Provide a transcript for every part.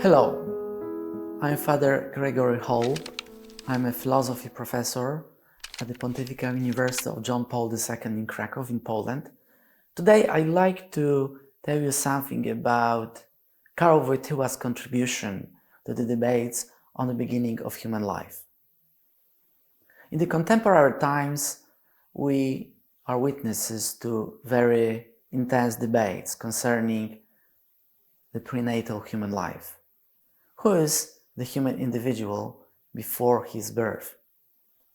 Hello, I'm Father Grzegorz Hołub. I'm a philosophy professor at the Pontifical University of John Paul II in Krakow in Poland. Today I'd like to tell you something about Karol Wojtyła's contribution to the debates on the beginning of human life. In the contemporary times, we are witnesses to very intense debates concerning the prenatal human life. Who is the human individual before his birth?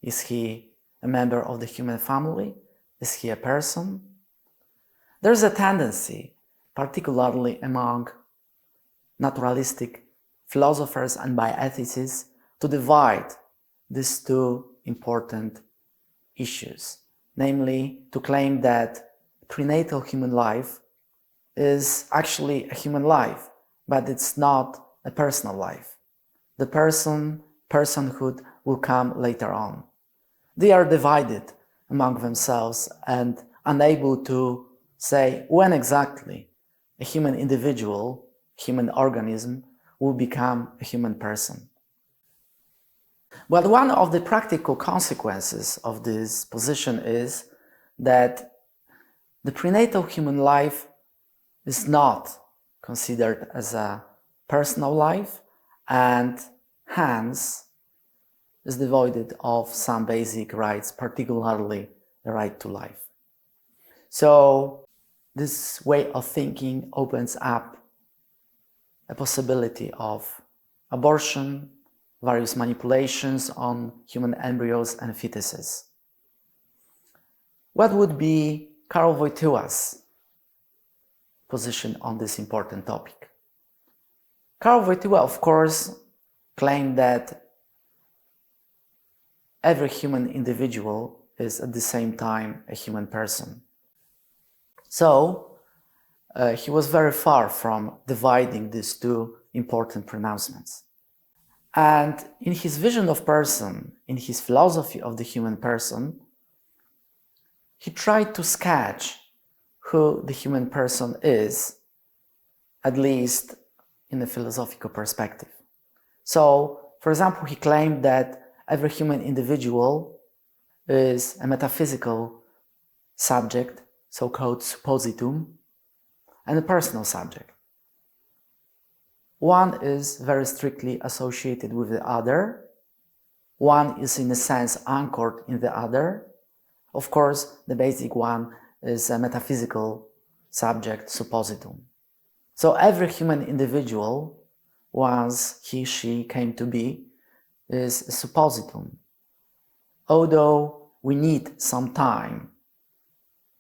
Is he a member of the human family? Is he a person? There's a tendency, particularly among naturalistic philosophers and bioethicists, to divide these two important issues, namely to claim that prenatal human life is actually a human life, but it's not a personal life. The personhood will come later on. They are divided among themselves and unable to say when exactly a human individual, human organism, will become a human person. But one of the practical consequences of this position is that the prenatal human life is not considered as a personal life and hence is devoid of some basic rights, particularly the right to life. So this way of thinking opens up a possibility of abortion, various manipulations on human embryos and fetuses. What would be Karol Wojtyła's position on this important topic? Karol Wojtyła, of course, claimed that every human individual is at the same time a human person. So he was very far from dividing these two important pronouncements. And in his vision of person, in his philosophy of the human person, he tried to sketch who the human person is, at least in a philosophical perspective. So, for example, he claimed that every human individual is a metaphysical subject, so-called suppositum, and a personal subject. One is very strictly associated with the other. One is, in a sense, anchored in the other. Of course, the basic one is a metaphysical subject, suppositum. So every human individual, once he, she came to be, is a suppositum. Although we need some time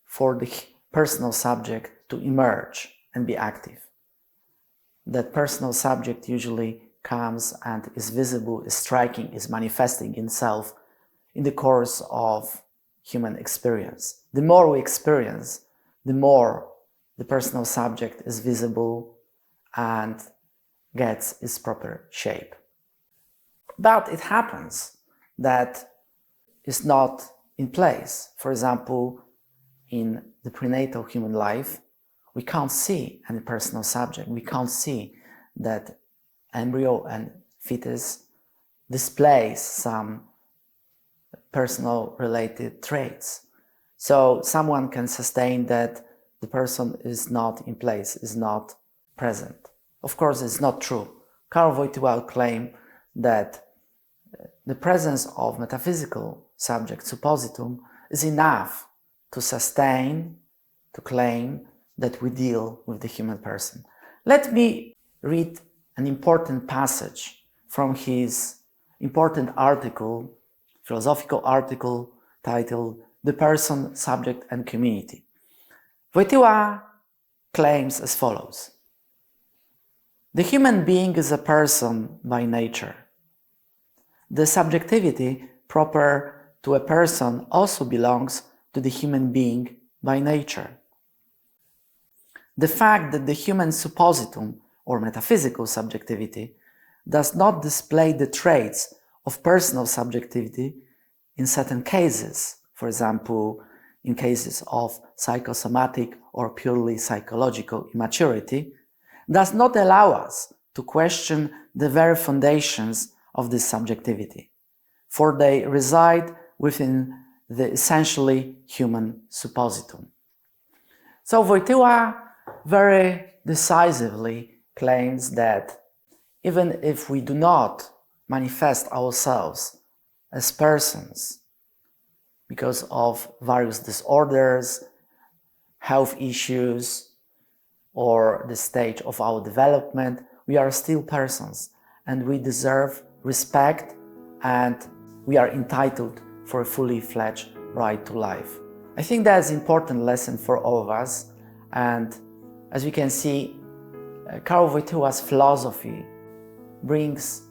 for the personal subject to emerge and be active. That personal subject usually comes and is visible, is striking, is manifesting itself in the course of human experience. The more we experience, the more the personal subject is visible and gets its proper shape. But it happens that it's not in place. For example, in the prenatal human life, we can't see any personal subject. We can't see that embryo and fetus displays some personal related traits. So someone can sustain that the person is not in place, is not present. Of course, it's not true. Karol Wojtyła claimed that the presence of metaphysical subject, suppositum, is enough to sustain, to claim that we deal with the human person. Let me read an important passage from his important article, philosophical article titled "The Person, Subject and Community." Wojtyła claims as follows: the human being is a person by nature. The subjectivity proper to a person also belongs to the human being by nature. The fact that the human suppositum or metaphysical subjectivity does not display the traits of personal subjectivity in certain cases, for example, in cases of psychosomatic or purely psychological immaturity, does not allow us to question the very foundations of this subjectivity, for they reside within the essentially human suppositum. So Wojtyła very decisively claims that even if we do not manifest ourselves as persons because of various disorders, health issues, or the stage of our development, we are still persons and we deserve respect and we are entitled for a fully fledged right to life. I think that's an important lesson for all of us, and as we can see, Karol Wojtyła's philosophy brings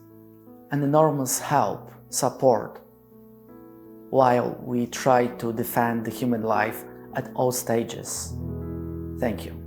an enormous help, support, while we try to defend the human life at all stages. Thank you.